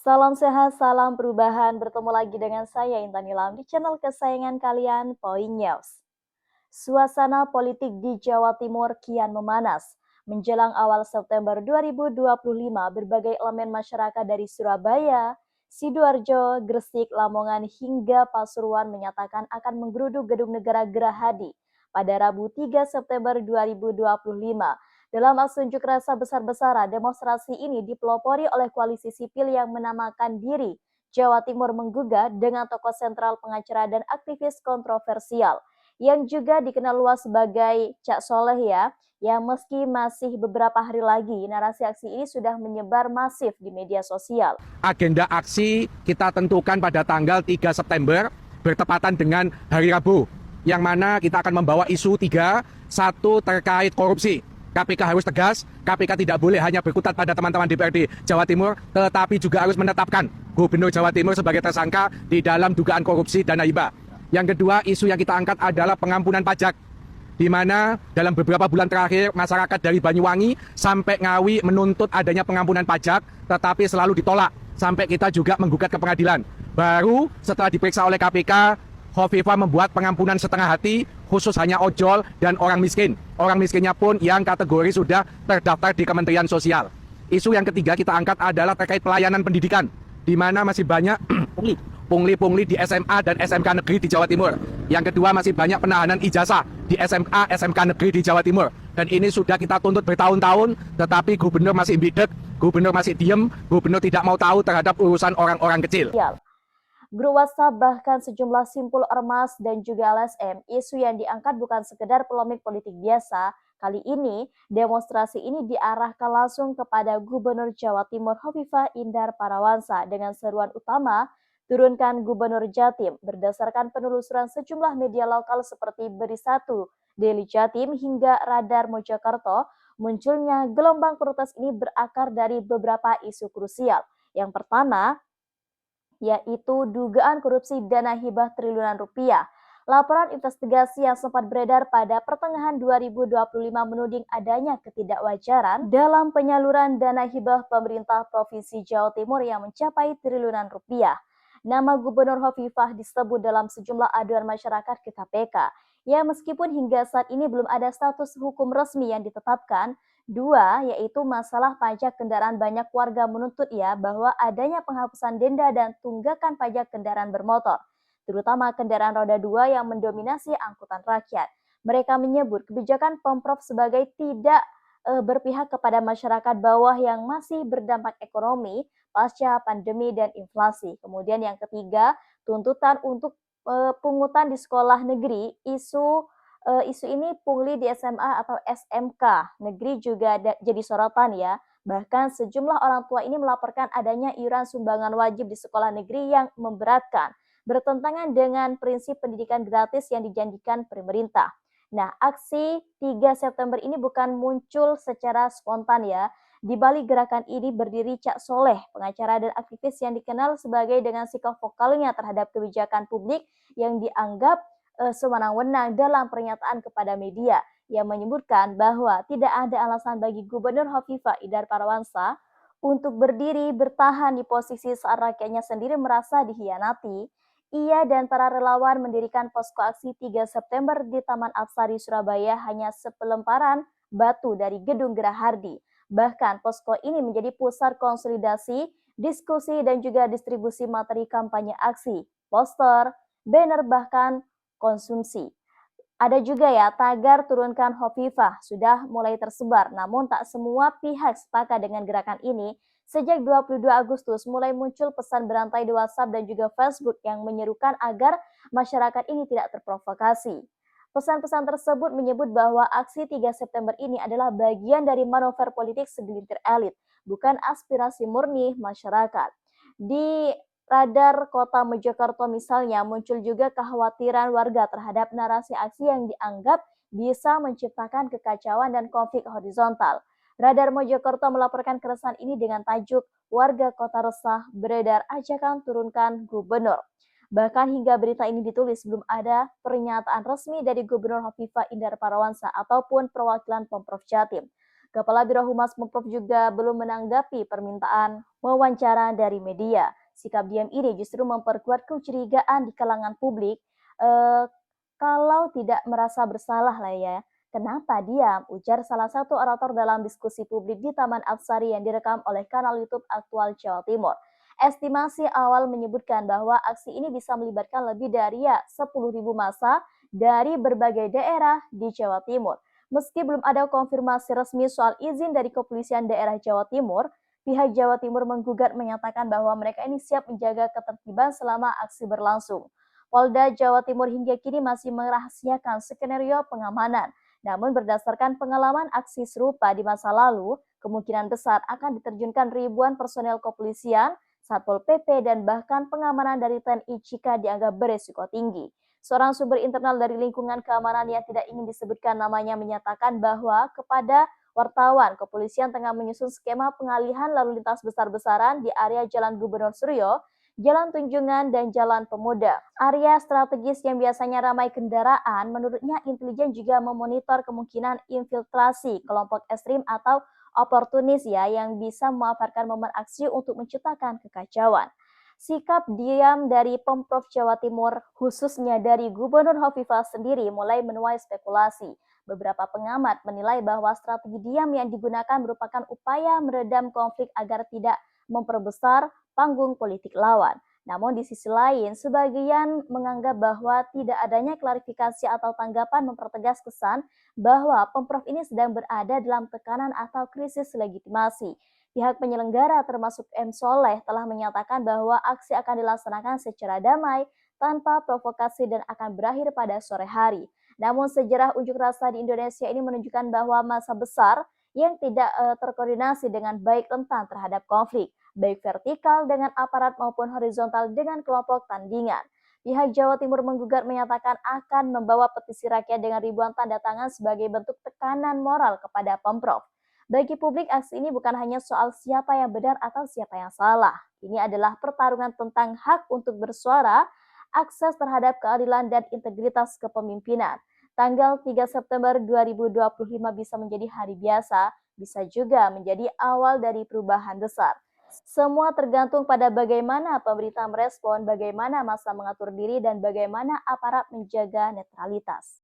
Salam sehat, salam perubahan. Bertemu lagi dengan saya Intan Nilam di channel kesayangan kalian, Point News. Suasana politik di Jawa Timur kian memanas. Menjelang awal September 2025, berbagai elemen masyarakat dari Surabaya, Sidoarjo, Gresik, Lamongan, hingga Pasuruan menyatakan akan menggeruduk Gedung Negara Gerahadi pada Rabu 3 September 2025. Dalam aksi unjuk rasa besar-besaran, demonstrasi ini dipelopori oleh koalisi sipil yang menamakan diri Jawa Timur Menggugat dengan tokoh sentral pengacara dan aktivis kontroversial yang juga dikenal luas sebagai Cak Soleh ya, yang meski masih beberapa hari lagi, narasi aksi ini sudah menyebar masif di media sosial. Agenda aksi kita tentukan pada tanggal 3 September bertepatan dengan hari Rabu, yang mana kita akan membawa isu tiga. Satu, terkait korupsi. KPK harus tegas, KPK tidak boleh hanya berkutat pada teman-teman DPRD Jawa Timur, tetapi juga harus menetapkan Gubernur Jawa Timur sebagai tersangka di dalam dugaan korupsi dana hibah. Yang kedua, isu yang kita angkat adalah pengampunan pajak, di mana dalam beberapa bulan terakhir masyarakat dari Banyuwangi sampai Ngawi menuntut adanya pengampunan pajak, tetapi selalu ditolak, sampai kita juga menggugat ke pengadilan. Baru setelah diperiksa oleh KPK, Hovifah membuat pengampunan setengah hati khusus hanya ojol dan orang miskin. Orang miskinnya pun yang kategori sudah terdaftar di Kementerian Sosial. Isu yang ketiga kita angkat adalah terkait pelayanan pendidikan, di mana masih banyak pungli-pungli di SMA dan SMK negeri di Jawa Timur. Yang kedua, masih banyak penahanan ijazah di SMA, SMK negeri di Jawa Timur. Dan ini sudah kita tuntut bertahun-tahun, tetapi gubernur masih bidek, gubernur masih diem, gubernur tidak mau tahu terhadap urusan orang-orang kecil. Grup WhatsApp bahkan sejumlah simpul ormas dan juga LSM, isu yang diangkat bukan sekedar polemik politik biasa. Kali ini, demonstrasi ini diarahkan langsung kepada Gubernur Jawa Timur Hovifah Indar Parawansa dengan seruan utama, turunkan Gubernur Jatim. Berdasarkan penelusuran sejumlah media lokal seperti Berisatu, Daily Jatim, hingga Radar Mojokerto, munculnya gelombang protes ini berakar dari beberapa isu krusial. Yang pertama, yaitu dugaan korupsi dana hibah triliunan rupiah. Laporan investigasi yang sempat beredar pada pertengahan 2025 menuding adanya ketidakwajaran dalam penyaluran dana hibah pemerintah Provinsi Jawa Timur yang mencapai triliunan rupiah. Nama Gubernur Hovifah disebut dalam sejumlah aduan masyarakat ke KPK. Ya, meskipun hingga saat ini belum ada status hukum resmi yang ditetapkan. Dua, yaitu masalah pajak kendaraan. Banyak warga menuntut ya bahwa adanya penghapusan denda dan tunggakan pajak kendaraan bermotor, terutama kendaraan roda 2 yang mendominasi angkutan rakyat. Mereka menyebut kebijakan Pemprov sebagai tidak berpihak kepada masyarakat bawah yang masih berdampak ekonomi pasca pandemi dan inflasi. Kemudian yang ketiga, tuntutan untuk pungutan di sekolah negeri. Isu ini pungli di SMA atau SMK negeri juga jadi sorotan ya. Bahkan sejumlah orang tua ini melaporkan adanya iuran sumbangan wajib di sekolah negeri yang memberatkan, bertentangan dengan prinsip pendidikan gratis yang dijanjikan pemerintah. Nah, aksi 3 September ini bukan muncul secara spontan ya. Di balik gerakan ini berdiri Cak Soleh, pengacara dan aktivis yang dikenal sebagai dengan sikap vokalnya terhadap kebijakan publik yang dianggap sewenang-wenang dalam pernyataan kepada media yang menyebutkan bahwa tidak ada alasan bagi Gubernur Hovifah Indar Parawansa untuk berdiri bertahan di posisi saat rakyatnya sendiri merasa dihianati. Ia dan para relawan mendirikan posko aksi 3 September di Taman Apsari Surabaya hanya sepelemparan batu dari Gedung Gerahadi. Bahkan posko ini menjadi pusat konsolidasi, diskusi dan juga distribusi materi kampanye aksi, poster, banner bahkan konsumsi. Ada juga ya tagar turunkan Hovifah sudah mulai tersebar, namun tak semua pihak sepakat dengan gerakan ini. Sejak 22 Agustus mulai muncul pesan berantai di WhatsApp dan juga Facebook yang menyerukan agar masyarakat ini tidak terprovokasi. Pesan-pesan tersebut menyebut bahwa aksi 3 September ini adalah bagian dari manuver politik segelintir elit, bukan aspirasi murni masyarakat. Di Radar Kota Mojokerto misalnya muncul juga kekhawatiran warga terhadap narasi aksi yang dianggap bisa menciptakan kekacauan dan konflik horizontal. Radar Mojokerto melaporkan keresahan ini dengan tajuk "Warga Kota Resah Beredar Ajakan Turunkan Gubernur". Bahkan hingga berita ini ditulis belum ada pernyataan resmi dari Gubernur Hovifah Indar Parawansa ataupun perwakilan Pemprov Jatim. Kepala Biro Humas Pemprov juga belum menanggapi permintaan wawancara dari media. Sikap diam ini justru memperkuat kecurigaan di kalangan publik eh, kalau tidak merasa bersalah lah ya. Kenapa diam? Ujar salah satu orator dalam diskusi publik di Taman Apsari yang direkam oleh kanal YouTube Aktual Jawa Timur. Estimasi awal menyebutkan bahwa aksi ini bisa melibatkan lebih dari 10.000 massa dari berbagai daerah di Jawa Timur. Meski belum ada konfirmasi resmi soal izin dari Kepolisian Daerah Jawa Timur, pihak Jawa Timur menggugat menyatakan bahwa mereka ini siap menjaga ketertiban selama aksi berlangsung. Polda Jawa Timur hingga kini masih merahasiakan skenario pengamanan. Namun berdasarkan pengalaman aksi serupa di masa lalu, kemungkinan besar akan diterjunkan ribuan personel kepolisian, Satpol PP, dan bahkan pengamanan dari TNI jika dianggap beresiko tinggi. Seorang sumber internal dari lingkungan keamanan yang tidak ingin disebutkan namanya menyatakan bahwa kepada wartawan, kepolisian tengah menyusun skema pengalihan lalu lintas besar-besaran di area Jalan Gubernur Suryo, Jalan Tunjungan, dan Jalan Pemuda. Area strategis yang biasanya ramai kendaraan, menurutnya intelijen juga memonitor kemungkinan infiltrasi kelompok ekstrim atau oportunis yang bisa memanfaatkan momen aksi untuk menciptakan kekacauan. Sikap diam dari Pemprov Jawa Timur, khususnya dari Gubernur Hovifah sendiri, mulai menuai spekulasi. Beberapa pengamat menilai bahwa strategi diam yang digunakan merupakan upaya meredam konflik agar tidak memperbesar panggung politik lawan. Namun di sisi lain, sebagian menganggap bahwa tidak adanya klarifikasi atau tanggapan mempertegas kesan bahwa Pemprov ini sedang berada dalam tekanan atau krisis legitimasi. Pihak penyelenggara termasuk M. Soleh telah menyatakan bahwa aksi akan dilaksanakan secara damai tanpa provokasi dan akan berakhir pada sore hari. Namun sejarah unjuk rasa di Indonesia ini menunjukkan bahwa masa besar yang tidak terkoordinasi dengan baik rentan terhadap konflik, baik vertikal dengan aparat maupun horizontal dengan kelompok tandingan. Pihak Jawa Timur menggugat menyatakan akan membawa petisi rakyat dengan ribuan tanda tangan sebagai bentuk tekanan moral kepada Pemprov. Bagi publik, aksi ini bukan hanya soal siapa yang benar atau siapa yang salah. Ini adalah pertarungan tentang hak untuk bersuara, akses terhadap keadilan dan integritas kepemimpinan. Tanggal 3 September 2025 bisa menjadi hari biasa, bisa juga menjadi awal dari perubahan besar. Semua tergantung pada bagaimana pemerintah merespon, bagaimana massa mengatur diri, dan bagaimana aparat menjaga netralitas.